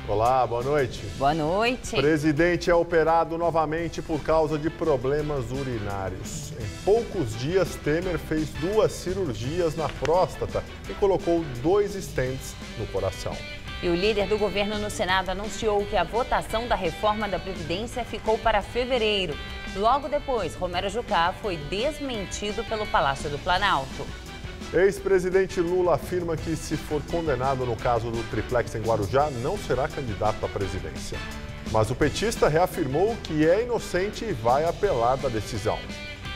Olá, boa noite. Boa noite. Presidente é operado novamente por causa de problemas urinários. Em poucos dias, Temer fez 2 cirurgias na próstata e colocou 2 stents no coração. E o líder do governo no Senado anunciou que a votação da reforma da Previdência ficou para fevereiro. Logo depois, Romero Jucá foi desmentido pelo Palácio do Planalto. Ex-presidente Lula afirma que, se for condenado no caso do triplex em Guarujá, não será candidato à presidência. Mas o petista reafirmou que é inocente e vai apelar da decisão.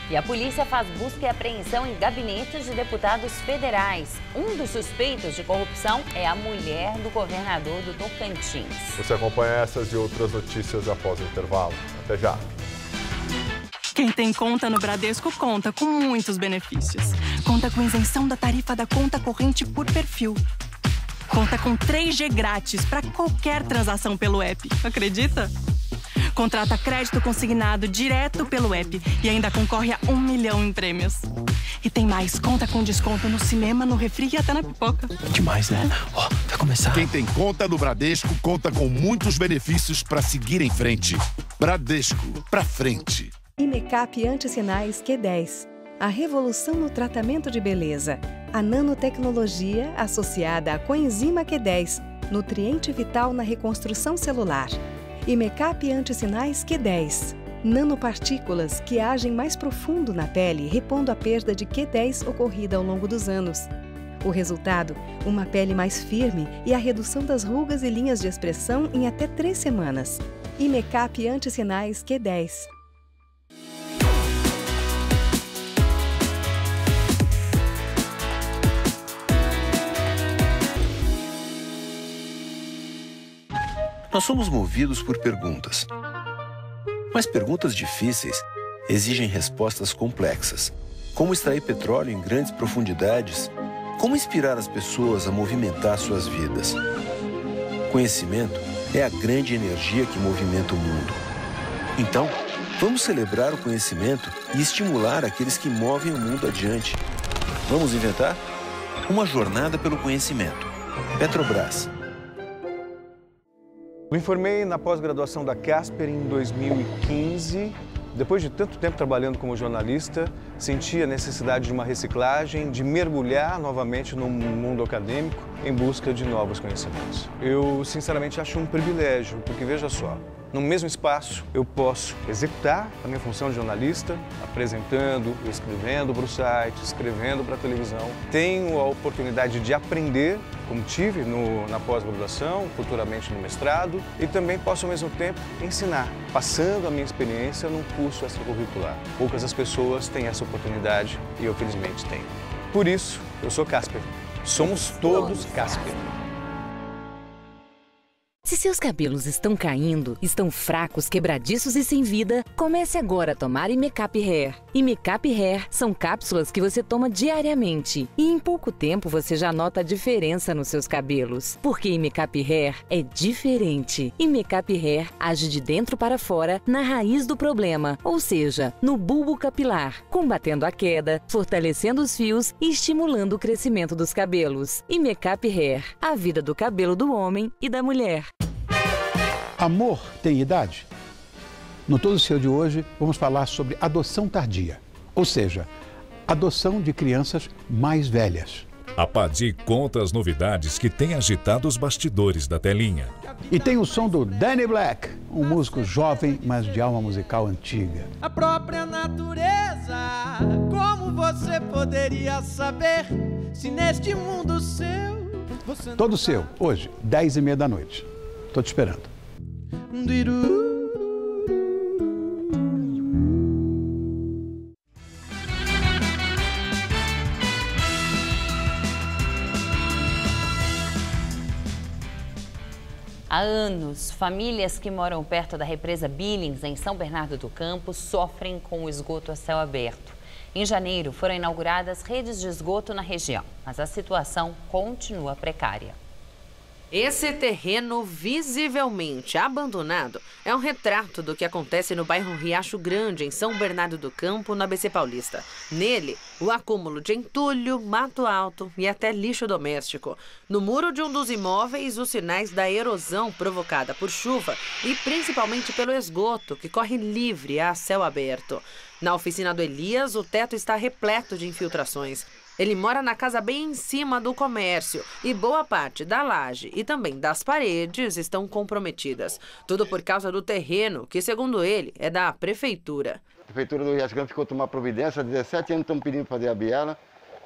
E a polícia faz busca e apreensão em gabinetes de deputados federais. Um dos suspeitos de corrupção é a mulher do governador do Tocantins. Você acompanha essas e outras notícias após o intervalo. Até já. Quem tem conta no Bradesco conta com muitos benefícios. Conta com isenção da tarifa da conta corrente por perfil. Conta com 3G grátis para qualquer transação pelo app. Acredita? Contrata crédito consignado direto pelo app e ainda concorre a 1 milhão em prêmios. E tem mais, conta com desconto no cinema, no refri e até na pipoca. Demais, né? Ó, vai começar. Quem tem conta no Bradesco conta com muitos benefícios para seguir em frente. Bradesco, pra frente. Imecap Antissinais Q10. A revolução no tratamento de beleza. A nanotecnologia associada à coenzima Q10, nutriente vital na reconstrução celular. Imecap Antissinais Q10. Nanopartículas que agem mais profundo na pele, repondo a perda de Q10 ocorrida ao longo dos anos. O resultado, uma pele mais firme e a redução das rugas e linhas de expressão em até 3 semanas. Imecap Antissinais Q10. Nós somos movidos por perguntas. Mas perguntas difíceis exigem respostas complexas. Como extrair petróleo em grandes profundidades? Como inspirar as pessoas a movimentar suas vidas? Conhecimento é a grande energia que movimenta o mundo. Então, vamos celebrar o conhecimento e estimular aqueles que movem o mundo adiante. Vamos inventar? Uma jornada pelo conhecimento. Petrobras. Me formei na pós-graduação da Casper em 2015. Depois de tanto tempo trabalhando como jornalista, senti a necessidade de uma reciclagem, de mergulhar novamente no mundo acadêmico em busca de novos conhecimentos. Eu, sinceramente, acho um privilégio, porque veja só, no mesmo espaço eu posso executar a minha função de jornalista, apresentando, escrevendo para o site, escrevendo para a televisão. Tenho a oportunidade de aprender, como tive na pós-graduação, futuramente no mestrado, e também posso, ao mesmo tempo, ensinar, passando a minha experiência num curso extracurricular. Poucas as pessoas têm essa oportunidade e eu, felizmente, tenho. Por isso, eu sou Casper. Somos todos Casper. Se seus cabelos estão caindo, estão fracos, quebradiços e sem vida, comece agora a tomar Imecap Hair. Imecap Hair são cápsulas que você toma diariamente e em pouco tempo você já nota a diferença nos seus cabelos. Porque Imecap Hair é diferente. Imecap Hair age de dentro para fora na raiz do problema, ou seja, no bulbo capilar, combatendo a queda, fortalecendo os fios e estimulando o crescimento dos cabelos. Imecap Hair, a vida do cabelo do homem e da mulher. Amor tem idade? No Todo Seu de hoje, vamos falar sobre adoção tardia, ou seja, adoção de crianças mais velhas. A Padi conta as novidades que têm agitado os bastidores da telinha. E tem o som do Danny Black, um músico jovem, mas de alma musical antiga. A própria natureza, como você poderia saber, se neste mundo seu... Você Todo Seu, hoje, 10h30 da noite. Tô te esperando. Há anos, famílias que moram perto da represa Billings, em São Bernardo do Campo, sofrem com o esgoto a céu aberto. Em janeiro, foram inauguradas redes de esgoto na região, mas a situação continua precária. Esse terreno visivelmente abandonado é um retrato do que acontece no bairro Riacho Grande, em São Bernardo do Campo, na ABC Paulista. Nele, o acúmulo de entulho, mato alto e até lixo doméstico. No muro de um dos imóveis, os sinais da erosão provocada por chuva e principalmente pelo esgoto, que corre livre a céu aberto. Na oficina do Elias, o teto está repleto de infiltrações. Ele mora na casa bem em cima do comércio e boa parte da laje e também das paredes estão comprometidas. Tudo por causa do terreno, que, segundo ele, é da prefeitura. A prefeitura do Riacho Grande ficou tomar providência, há 17 anos estão pedindo para fazer a biela,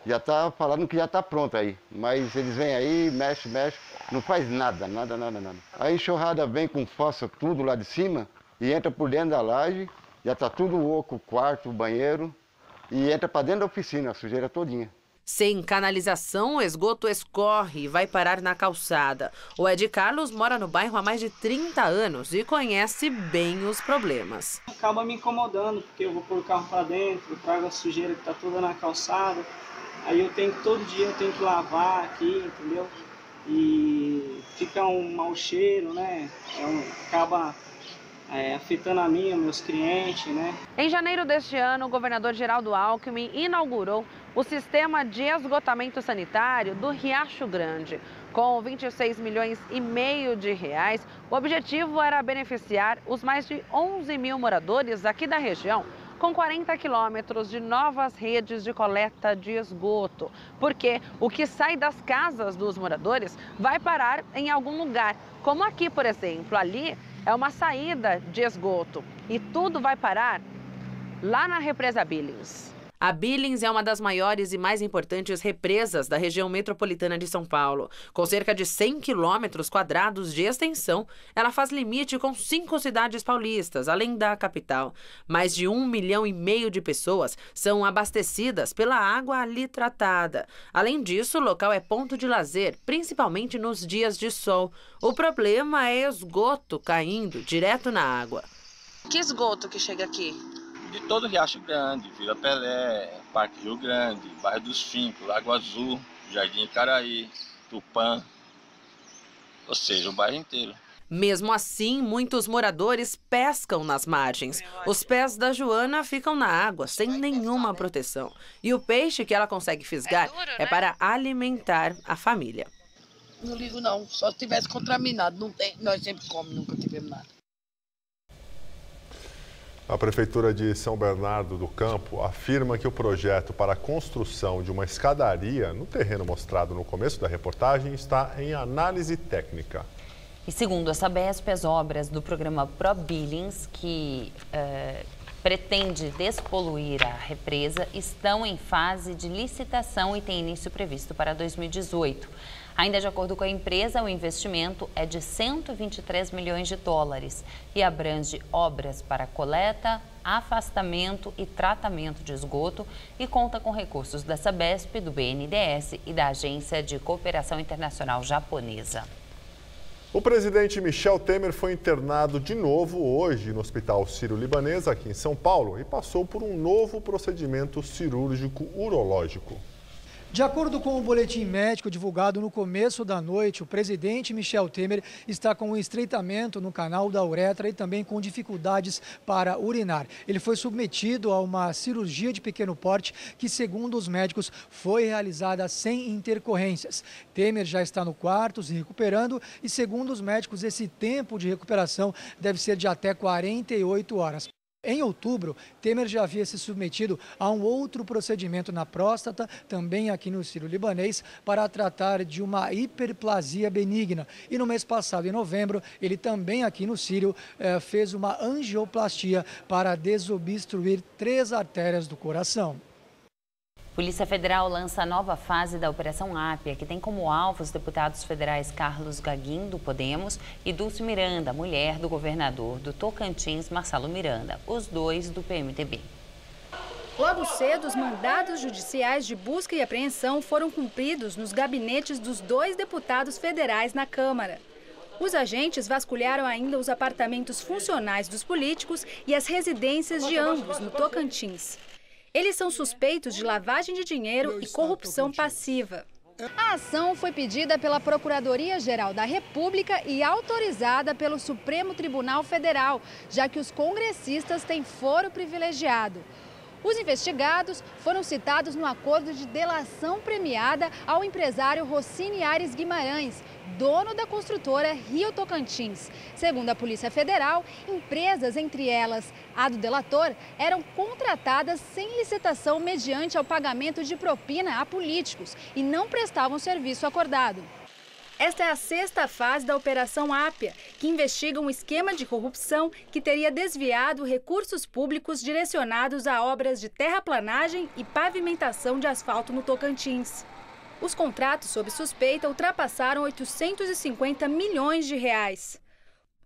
já está falando que já está pronto aí. Mas eles vêm aí, mexe, não faz nada. A enxurrada vem com fósforo tudo lá de cima e entra por dentro da laje, já está tudo oco, o quarto, o banheiro, e entra para dentro da oficina, a sujeira todinha. Sem canalização, o esgoto escorre e vai parar na calçada. O Ed Carlos mora no bairro há mais de 30 anos e conhece bem os problemas. Acaba me incomodando, porque eu vou pôr o carro para dentro, trago a sujeira que está toda na calçada. Aí todo dia eu tenho que lavar aqui, entendeu? E fica um mau cheiro, né? Acaba afetando a mim, meus clientes, né? Em janeiro deste ano, o governador Geraldo Alckmin inaugurou o sistema de esgotamento sanitário do Riacho Grande. Com 26 milhões e meio de reais, o objetivo era beneficiar os mais de 11 mil moradores aqui da região, com 40 quilômetros de novas redes de coleta de esgoto. Porque o que sai das casas dos moradores vai parar em algum lugar. Como aqui, por exemplo, ali é uma saída de esgoto e tudo vai parar lá na represa Billings. A Billings é uma das maiores e mais importantes represas da região metropolitana de São Paulo. Com cerca de 100 quilômetros quadrados de extensão, ela faz limite com 5 cidades paulistas, além da capital. Mais de 1,5 milhão de pessoas são abastecidas pela água ali tratada. Além disso, o local é ponto de lazer, principalmente nos dias de sol. O problema é esgoto caindo direto na água. Que esgoto que chega aqui? De todo o Riacho Grande, Vila Pelé, Parque Rio Grande, Bairro dos Fincos, Lago Azul, Jardim Icaraí, Tupã, ou seja, o bairro inteiro. Mesmo assim, muitos moradores pescam nas margens. Os pés da Joana ficam na água, sem nenhuma proteção. E o peixe que ela consegue fisgar é para alimentar a família. Não ligo não, só se tivesse contaminado, não tem, nós sempre comemos, nunca tivemos nada. A Prefeitura de São Bernardo do Campo afirma que o projeto para a construção de uma escadaria no terreno mostrado no começo da reportagem está em análise técnica. E segundo a Sabesp, as obras do programa ProBillings, que pretende despoluir a represa, estão em fase de licitação e tem início previsto para 2018. Ainda de acordo com a empresa, o investimento é de 123 milhões de dólares e abrange obras para coleta, afastamento e tratamento de esgoto e conta com recursos da Sabesp, do BNDES e da Agência de Cooperação Internacional Japonesa. O presidente Michel Temer foi internado de novo hoje no Hospital Sírio-Libanês, aqui em São Paulo, e passou por um novo procedimento cirúrgico urológico. De acordo com o boletim médico divulgado no começo da noite, o presidente Michel Temer está com um estreitamento no canal da uretra e também com dificuldades para urinar. Ele foi submetido a uma cirurgia de pequeno porte que, segundo os médicos, foi realizada sem intercorrências. Temer já está no quarto, se recuperando e, segundo os médicos, esse tempo de recuperação deve ser de até 48 horas. Em outubro, Temer já havia se submetido a um outro procedimento na próstata, também aqui no Sírio-Libanês, para tratar de uma hiperplasia benigna. E no mês passado, em novembro, ele também aqui no Sírio fez uma angioplastia para desobstruir 3 artérias do coração. Polícia Federal lança a nova fase da Operação Ápia, que tem como alvo os deputados federais Carlos Gaguin, do Podemos, e Dulce Miranda, mulher do governador do Tocantins, Marcelo Miranda, os dois do PMDB. Logo cedo, os mandados judiciais de busca e apreensão foram cumpridos nos gabinetes dos 2 deputados federais na Câmara. Os agentes vasculharam ainda os apartamentos funcionais dos políticos e as residências de ambos no Tocantins. Eles são suspeitos de lavagem de dinheiro e corrupção passiva. A ação foi pedida pela Procuradoria-Geral da República e autorizada pelo Supremo Tribunal Federal, já que os congressistas têm foro privilegiado. Os investigados foram citados no acordo de delação premiada ao empresário Rossini Aires Guimarães, dono da construtora Rio Tocantins. Segundo a Polícia Federal, empresas, entre elas a do delator, eram contratadas sem licitação mediante ao pagamento de propina a políticos e não prestavam serviço acordado. Esta é a 6ª fase da Operação Ápia, que investiga um esquema de corrupção que teria desviado recursos públicos direcionados a obras de terraplanagem e pavimentação de asfalto no Tocantins. Os contratos sob suspeita ultrapassaram 850 milhões de reais.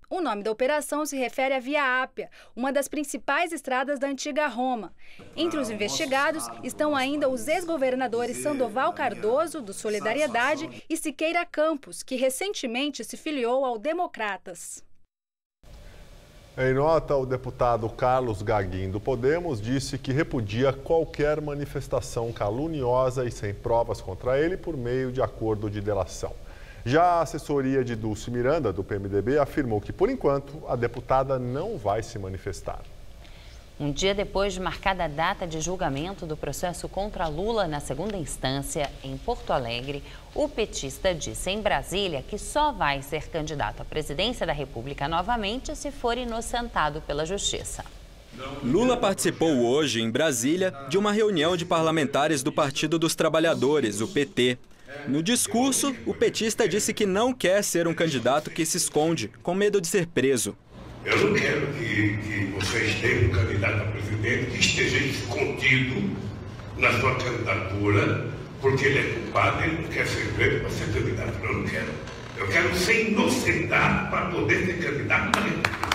O nome da operação se refere à Via Ápia, uma das principais estradas da antiga Roma. Entre os investigados estão ainda os ex-governadores Sandoval Cardoso, do Solidariedade, e Siqueira Campos, que recentemente se filiou ao Democratas. Em nota, o deputado Carlos Gaguin, do Podemos, disse que repudia qualquer manifestação caluniosa e sem provas contra ele por meio de acordo de delação. Já a assessoria de Dulce Miranda, do PMDB, afirmou que, por enquanto, a deputada não vai se manifestar. Um dia depois de marcada a data de julgamento do processo contra Lula na segunda instância, em Porto Alegre, o petista disse em Brasília que só vai ser candidato à presidência da República novamente se for inocentado pela Justiça. Lula participou hoje, em Brasília, de uma reunião de parlamentares do Partido dos Trabalhadores, o PT. No discurso, o petista disse que não quer ser um candidato que se esconde, com medo de ser preso. Eu não quero que vocês tenham um candidato a presidente que esteja escondido na sua candidatura, porque ele é culpado, ele não quer ser preso para ser candidato. Eu não quero. Eu quero ser inocentado para poder ser candidato para República.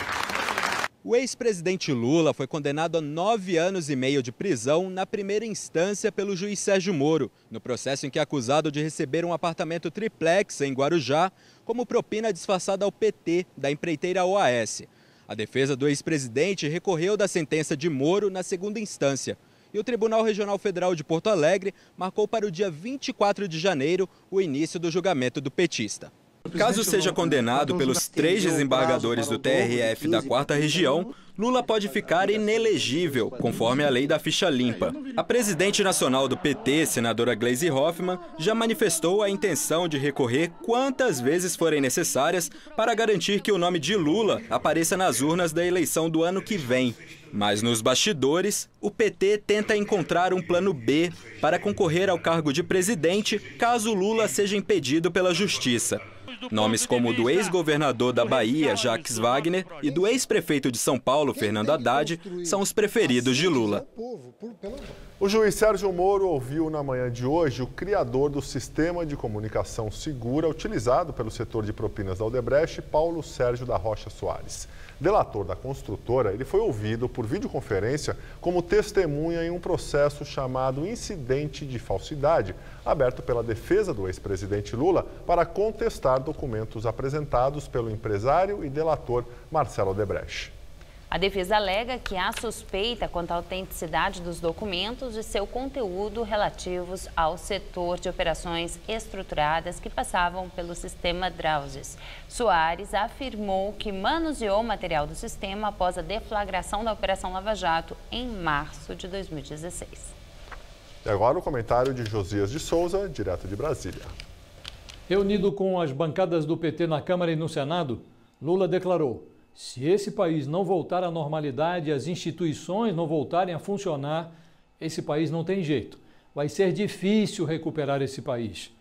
O ex-presidente Lula foi condenado a 9 anos e meio de prisão na primeira instância pelo juiz Sérgio Moro, no processo em que é acusado de receber um apartamento triplex em Guarujá como propina disfarçada ao PT da empreiteira OAS. A defesa do ex-presidente recorreu da sentença de Moro na segunda instância e o Tribunal Regional Federal de Porto Alegre marcou para o dia 24 de janeiro o início do julgamento do petista. Caso seja condenado pelos 3 desembargadores do TRF da 4ª Região, Lula pode ficar inelegível, conforme a lei da ficha limpa. A presidente nacional do PT, senadora Gleisi Hoffmann, já manifestou a intenção de recorrer quantas vezes forem necessárias para garantir que o nome de Lula apareça nas urnas da eleição do ano que vem. Mas nos bastidores, o PT tenta encontrar um plano B para concorrer ao cargo de presidente caso Lula seja impedido pela Justiça. Nomes como o do ex-governador da Bahia, Jacques Wagner, e do ex-prefeito de São Paulo, Fernando Haddad, são os preferidos de Lula. O juiz Sérgio Moro ouviu na manhã de hoje o criador do sistema de comunicação segura utilizado pelo setor de propinas da Odebrecht, Paulo Sérgio da Rocha Soares. Delator da construtora, ele foi ouvido por videoconferência como testemunha em um processo chamado Incidente de Falsidade, aberto pela defesa do ex-presidente Lula para contestar documentos apresentados pelo empresário e delator Marcelo Odebrecht. A defesa alega que há suspeita quanto à autenticidade dos documentos e seu conteúdo relativos ao setor de operações estruturadas que passavam pelo sistema Drauzes. Soares afirmou que manuseou o material do sistema após a deflagração da Operação Lava Jato em março de 2016. E agora o comentário de Josias de Souza, direto de Brasília. Reunido com as bancadas do PT na Câmara e no Senado, Lula declarou: se esse país não voltar à normalidade e as instituições não voltarem a funcionar, esse país não tem jeito. Vai ser difícil recuperar esse país.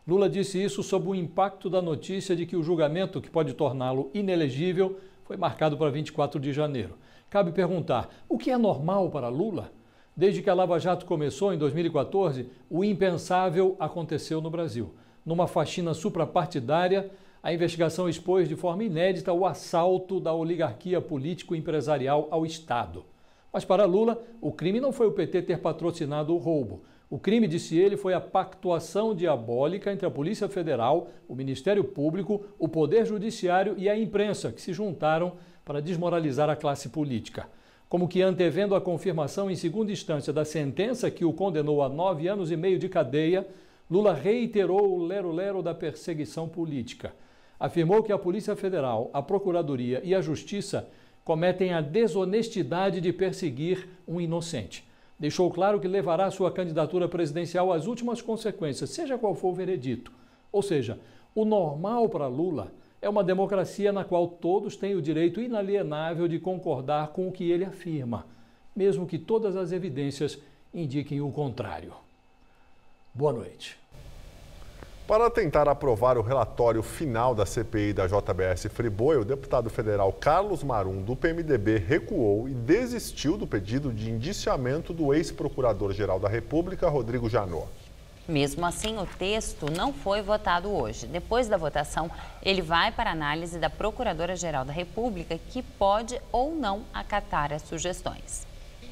Lula disse isso sob o impacto da notícia de que o julgamento que pode torná-lo inelegível foi marcado para 24 de janeiro. Cabe perguntar, o que é normal para Lula? Desde que a Lava Jato começou em 2014, o impensável aconteceu no Brasil. Numa faxina suprapartidária, a investigação expôs de forma inédita o assalto da oligarquia político-empresarial ao Estado. Mas para Lula, o crime não foi o PT ter patrocinado o roubo. O crime, disse ele, foi a pactuação diabólica entre a Polícia Federal, o Ministério Público, o Poder Judiciário e a imprensa, que se juntaram para desmoralizar a classe política. Como que antevendo a confirmação em segunda instância da sentença que o condenou a 9 anos e meio de cadeia, Lula reiterou o lero-lero da perseguição política. Afirmou que a Polícia Federal, a Procuradoria e a Justiça cometem a desonestidade de perseguir um inocente. Deixou claro que levará sua candidatura presidencial às últimas consequências, seja qual for o veredito. Ou seja, o normal para Lula é uma democracia na qual todos têm o direito inalienável de concordar com o que ele afirma, mesmo que todas as evidências indiquem o contrário. Boa noite. Para tentar aprovar o relatório final da CPI da JBS Friboi, o deputado federal Carlos Marum, do PMDB, recuou e desistiu do pedido de indiciamento do ex-procurador-geral da República, Rodrigo Janot. Mesmo assim, o texto não foi votado hoje. Depois da votação, ele vai para a análise da Procuradora-Geral da República, que pode ou não acatar as sugestões.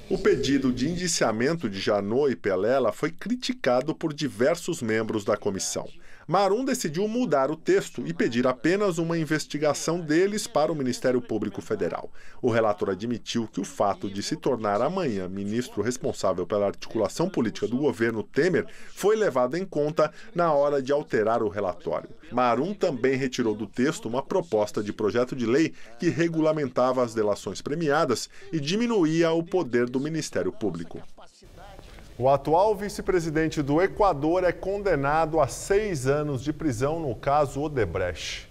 O pedido de indiciamento de Janot e Pelela foi criticado por diversos membros da comissão. Marum decidiu mudar o texto e pedir apenas uma investigação deles para o Ministério Público Federal. O relator admitiu que o fato de se tornar amanhã ministro responsável pela articulação política do governo Temer foi levado em conta na hora de alterar o relatório. Marum também retirou do texto uma proposta de projeto de lei que regulamentava as delações premiadas e diminuía o poder do Ministério Público. O atual vice-presidente do Equador é condenado a 6 anos de prisão no caso Odebrecht.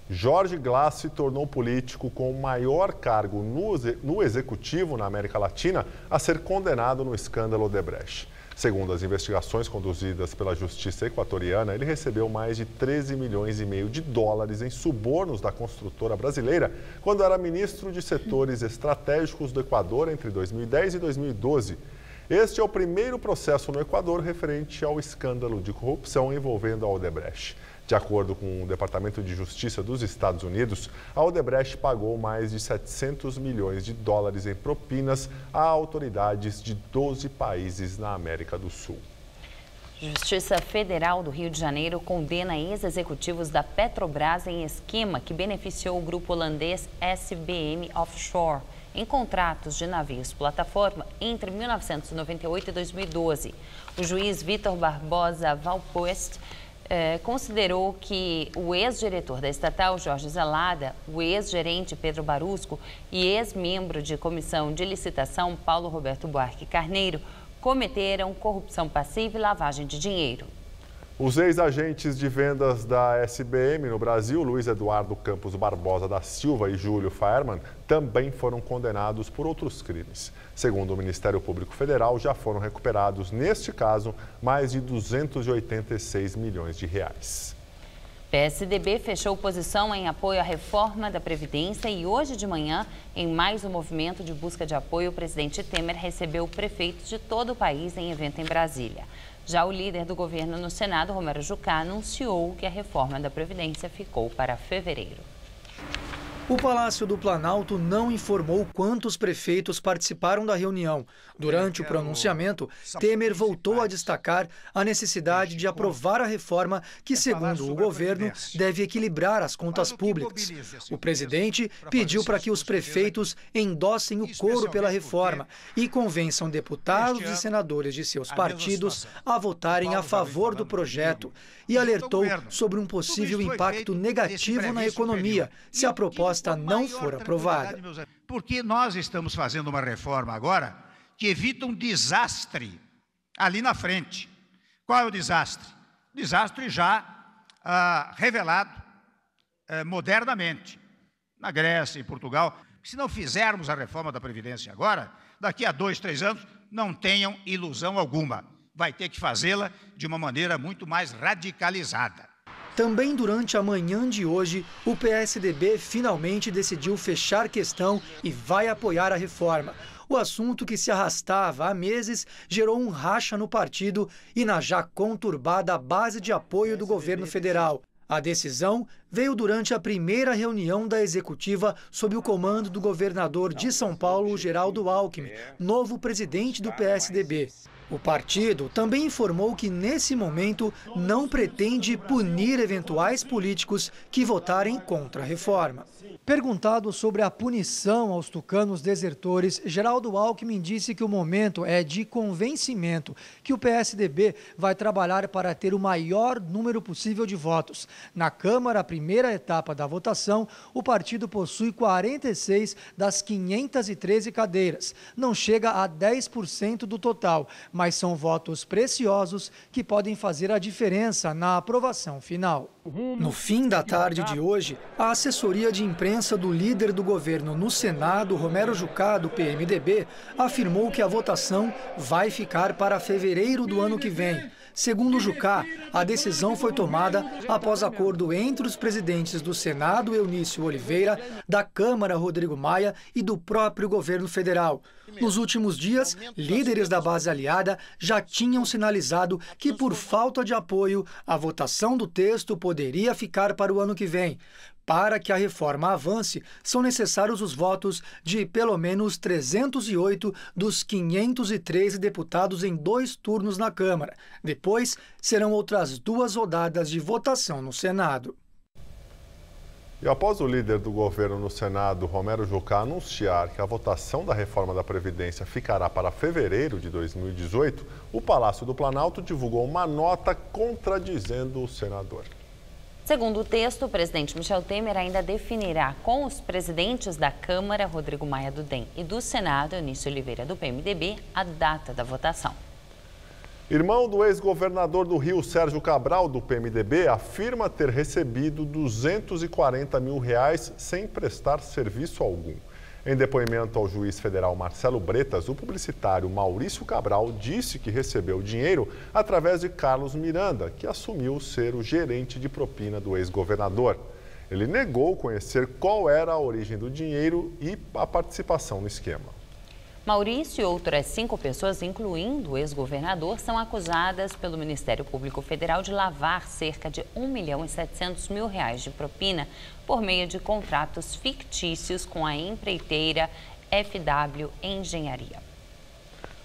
Jorge Glass se tornou político com o maior cargo no executivo na América Latina a ser condenado no escândalo Odebrecht. Segundo as investigações conduzidas pela Justiça equatoriana, ele recebeu mais de 13 milhões e meio de dólares em subornos da construtora brasileira quando era ministro de setores estratégicos do Equador entre 2010 e 2012. Este é o primeiro processo no Equador referente ao escândalo de corrupção envolvendo a Odebrecht. De acordo com o Departamento de Justiça dos Estados Unidos, a Odebrecht pagou mais de 700 milhões de dólares em propinas a autoridades de 12 países na América do Sul. Justiça Federal do Rio de Janeiro condena ex-executivos da Petrobras em esquema que beneficiou o grupo holandês SBM Offshore em contratos de navios-plataforma entre 1998 e 2012. O juiz Vitor Barbosa Valpost considerou que o ex-diretor da estatal, Jorge Zelada, o ex-gerente Pedro Barusco e ex-membro de comissão de licitação, Paulo Roberto Buarque Carneiro, cometeram corrupção passiva e lavagem de dinheiro. Os ex-agentes de vendas da SBM no Brasil, Luiz Eduardo Campos Barbosa da Silva e Júlio Faerman, também foram condenados por outros crimes. Segundo o Ministério Público Federal, já foram recuperados, neste caso, mais de 286 milhões de reais. PSDB fechou posição em apoio à reforma da Previdência e hoje de manhã, em mais um movimento de busca de apoio, o presidente Temer recebeu prefeitos de todo o país em evento em Brasília. Já o líder do governo no Senado, Romero Jucá, anunciou que a reforma da Previdência ficou para fevereiro. O Palácio do Planalto não informou quantos prefeitos participaram da reunião. Durante o pronunciamento, Temer voltou a destacar a necessidade de aprovar a reforma que, segundo o governo, deve equilibrar as contas públicas. O presidente pediu para que os prefeitos endossem o coro pela reforma e convençam deputados e senadores de seus partidos a votarem a favor do projeto e alertou sobre um possível impacto negativo na economia se a proposta não for aprovada. Porque nós estamos fazendo uma reforma agora que evita um desastre ali na frente. Qual é o desastre? Desastre já revelado modernamente na Grécia e Portugal. Se não fizermos a reforma da Previdência agora, daqui a 2, 3 anos, não tenham ilusão alguma. Vai ter que fazê-la de uma maneira muito mais radicalizada. Também durante a manhã de hoje, o PSDB finalmente decidiu fechar questão e vai apoiar a reforma. O assunto, que se arrastava há meses, gerou um racha no partido e na já conturbada base de apoio do governo federal. A decisão veio durante a primeira reunião da executiva sob o comando do governador de São Paulo, Geraldo Alckmin, novo presidente do PSDB. O partido também informou que, nesse momento, não pretende punir eventuais políticos que votarem contra a reforma. Perguntado sobre a punição aos tucanos desertores, Geraldo Alckmin disse que o momento é de convencimento, que o PSDB vai trabalhar para ter o maior número possível de votos. Na Câmara, a primeira etapa da votação, o partido possui 46 das 513 cadeiras. Não chega a 10% do total, mas são votos preciosos que podem fazer a diferença na aprovação final. No fim da tarde de hoje, a assessoria de imprensa do líder do governo no Senado, Romero Jucá, do PMDB, afirmou que a votação vai ficar para fevereiro do ano que vem. Segundo Jucá, a decisão foi tomada após acordo entre os presidentes do Senado, Eunício Oliveira, da Câmara, Rodrigo Maia, e do próprio governo federal. Nos últimos dias, líderes da base aliada já tinham sinalizado que, por falta de apoio, a votação do texto poderia ficar para o ano que vem. Para que a reforma avance, são necessários os votos de pelo menos 308 dos 513 deputados em 2 turnos na Câmara. Depois, serão outras 2 rodadas de votação no Senado. E após o líder do governo no Senado, Romero Jucá, anunciar que a votação da reforma da Previdência ficará para fevereiro de 2018, o Palácio do Planalto divulgou uma nota contradizendo o senador. Segundo o texto, o presidente Michel Temer ainda definirá com os presidentes da Câmara, Rodrigo Maia, do DEM, e do Senado, Eunício Oliveira, do PMDB, a data da votação. Irmão do ex-governador do Rio, Sérgio Cabral, do PMDB, afirma ter recebido R$240 mil sem prestar serviço algum. Em depoimento ao juiz federal Marcelo Bretas, o publicitário Maurício Cabral disse que recebeu o dinheiro através de Carlos Miranda, que assumiu ser o gerente de propina do ex-governador. Ele negou conhecer qual era a origem do dinheiro e a participação no esquema. Maurício e outras 5 pessoas, incluindo o ex-governador, são acusadas pelo Ministério Público Federal de lavar cerca de R$1.700.000 de propina por meio de contratos fictícios com a empreiteira FW Engenharia.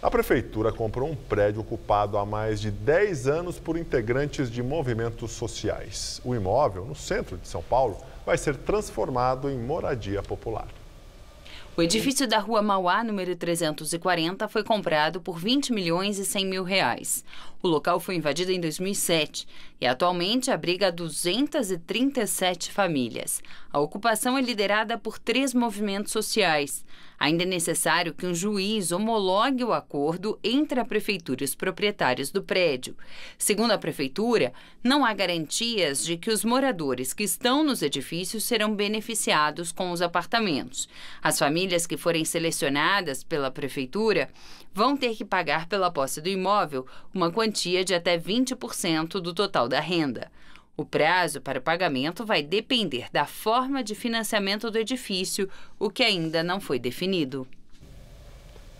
A prefeitura comprou um prédio ocupado há mais de 10 anos por integrantes de movimentos sociais. O imóvel, no centro de São Paulo, vai ser transformado em moradia popular. O edifício da Rua Mauá, número 340, foi comprado por R$20.100.000. O local foi invadido em 2007 e atualmente abriga 237 famílias. A ocupação é liderada por 3 movimentos sociais. Ainda é necessário que um juiz homologue o acordo entre a prefeitura e os proprietários do prédio. Segundo a prefeitura, não há garantias de que os moradores que estão nos edifícios serão beneficiados com os apartamentos. As famílias que forem selecionadas pela prefeitura vão ter que pagar pela posse do imóvel uma quantia de até 20% do total da renda. O prazo para o pagamento vai depender da forma de financiamento do edifício, o que ainda não foi definido.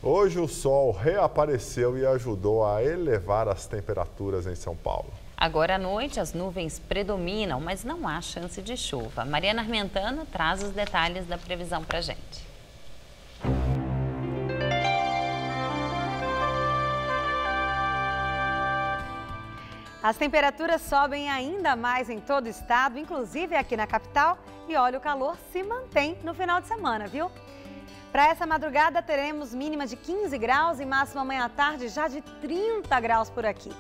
Hoje o sol reapareceu e ajudou a elevar as temperaturas em São Paulo. Agora à noite as nuvens predominam, mas não há chance de chuva. Mariana Armentano traz os detalhes da previsão para a gente. As temperaturas sobem ainda mais em todo o estado, inclusive aqui na capital. E olha, o calor se mantém no final de semana, viu? Para essa madrugada teremos mínima de 15 graus e máxima amanhã à tarde já de 30 graus por aqui.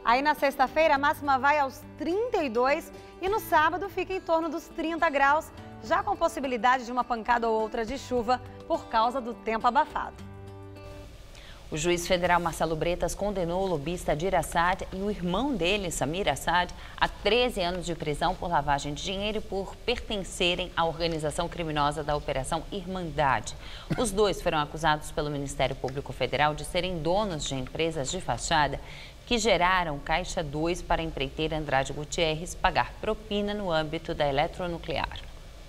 Aí na sexta-feira a máxima vai aos 32 e no sábado fica em torno dos 30 graus, já com possibilidade de uma pancada ou outra de chuva por causa do tempo abafado. O juiz federal Marcelo Bretas condenou o lobista Adir Assad e o irmão dele, Samir Assad, a 13 anos de prisão por lavagem de dinheiro e por pertencerem à organização criminosa da Operação Irmandade. Os dois foram acusados pelo Ministério Público Federal de serem donos de empresas de fachada que geraram Caixa 2 para a empreiteira Andrade Gutierrez pagar propina no âmbito da eletronuclear.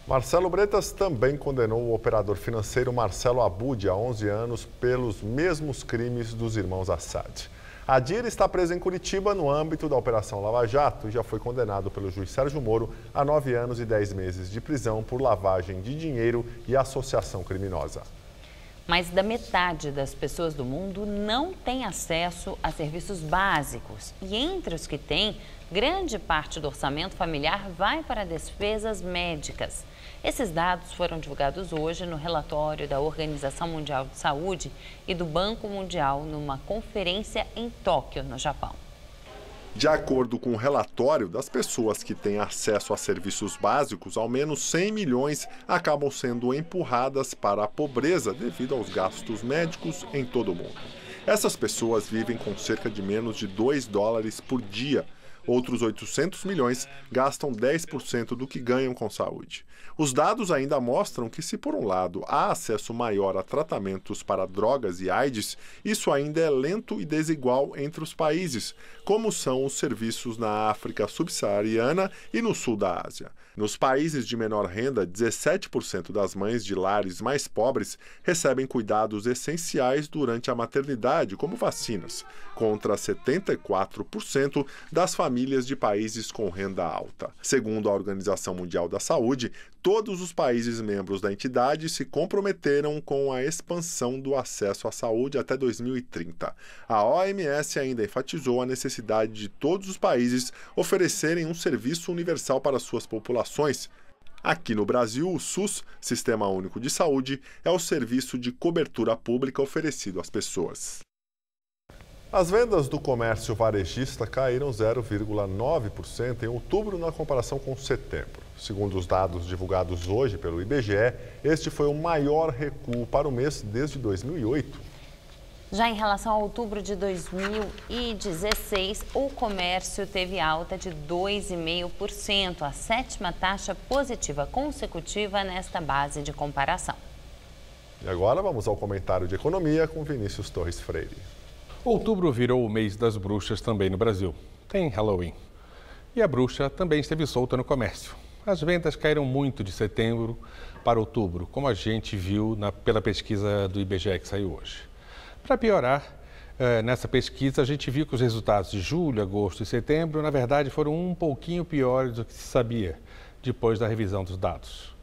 Marcelo Bretas também condenou o operador financeiro Marcelo Abud a 11 anos pelos mesmos crimes dos irmãos Assad. A DIR está presa em Curitiba no âmbito da Operação Lava Jato e já foi condenado pelo juiz Sérgio Moro a 9 anos e 10 meses de prisão por lavagem de dinheiro e associação criminosa. Mais da metade das pessoas do mundo não tem acesso a serviços básicos. E entre os que têm, grande parte do orçamento familiar vai para despesas médicas. Esses dados foram divulgados hoje no relatório da Organização Mundial de Saúde e do Banco Mundial numa conferência em Tóquio, no Japão. De acordo com o relatório, das pessoas que têm acesso a serviços básicos, ao menos 100 milhões acabam sendo empurradas para a pobreza devido aos gastos médicos em todo o mundo. Essas pessoas vivem com cerca de menos de $2 por dia. Outros 800 milhões gastam 10% do que ganham com saúde. Os dados ainda mostram que, se por um lado há acesso maior a tratamentos para drogas e AIDS, isso ainda é lento e desigual entre os países, como são os serviços na África subsaariana e no sul da Ásia. Nos países de menor renda, 17% das mães de lares mais pobres recebem cuidados essenciais durante a maternidade, como vacinas, contra 74% das famílias de países com renda alta. Segundo a Organização Mundial da Saúde, todos os países membros da entidade se comprometeram com a expansão do acesso à saúde até 2030. A OMS ainda enfatizou a necessidade de todos os países oferecerem um serviço universal para suas populações. Aqui no Brasil, o SUS, Sistema Único de Saúde, é o serviço de cobertura pública oferecido às pessoas. As vendas do comércio varejista caíram 0,9% em outubro na comparação com setembro. Segundo os dados divulgados hoje pelo IBGE, este foi o maior recuo para o mês desde 2008. Já em relação a outubro de 2016, o comércio teve alta de 2,5%, a 7ª taxa positiva consecutiva nesta base de comparação. E agora vamos ao comentário de economia com Vinícius Torres Freire. Outubro virou o mês das bruxas também no Brasil. Tem Halloween. E a bruxa também esteve solta no comércio. As vendas caíram muito de setembro para outubro, como a gente viu pela pesquisa do IBGE que saiu hoje. Para piorar, nessa pesquisa a gente viu que os resultados de julho, agosto e setembro, na verdade, foram um pouquinho piores do que se sabia depois da revisão dos dados.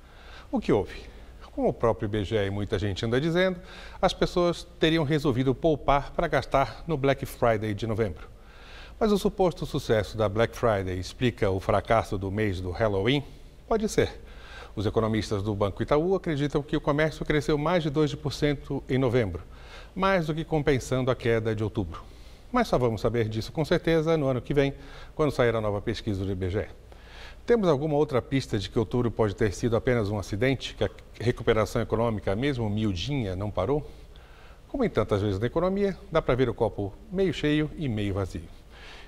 O que houve? Como o próprio IBGE e muita gente anda dizendo, as pessoas teriam resolvido poupar para gastar no Black Friday de novembro. Mas o suposto sucesso da Black Friday explica o fracasso do mês do Halloween? Pode ser. Os economistas do Banco Itaú acreditam que o comércio cresceu mais de 2% em novembro, mais do que compensando a queda de outubro. Mas só vamos saber disso com certeza no ano que vem, quando sair a nova pesquisa do IBGE. Temos alguma outra pista de que outubro pode ter sido apenas um acidente, que a recuperação econômica, mesmo miudinha, não parou? Como em tantas vezes na economia, dá para ver o copo meio cheio e meio vazio.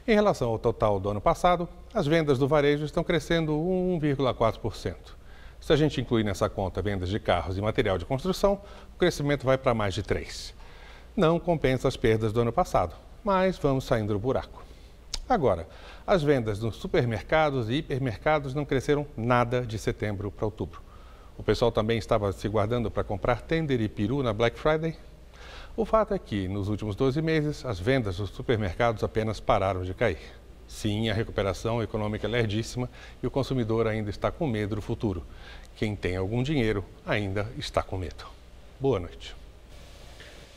Em relação ao total do ano passado, as vendas do varejo estão crescendo 1,4%. Se a gente incluir nessa conta vendas de carros e material de construção, o crescimento vai para mais de 3%. Não compensa as perdas do ano passado, mas vamos saindo do buraco. Agora, as vendas nos supermercados e hipermercados não cresceram nada de setembro para outubro. O pessoal também estava se guardando para comprar tender e peru na Black Friday? O fato é que, nos últimos 12 meses, as vendas dos supermercados apenas pararam de cair. Sim, a recuperação econômica é lerdíssima e o consumidor ainda está com medo do futuro. Quem tem algum dinheiro ainda está com medo. Boa noite.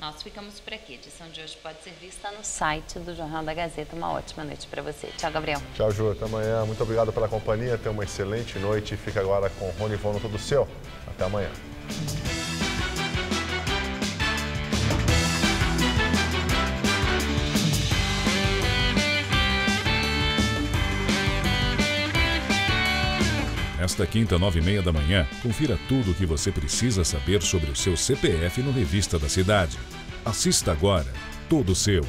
Nós ficamos por aqui. A edição de hoje pode ser vista no site do Jornal da Gazeta. Uma ótima noite para você. Tchau, Gabriel. Tchau, Ju. Até amanhã. Muito obrigado pela companhia. Tenha uma excelente noite. Fica agora com o Rony Von no Tudo Seu. Até amanhã. Esta quinta, 9h30 da manhã, confira tudo o que você precisa saber sobre o seu CPF no Revista da Cidade. Assista agora, Tudo Seu.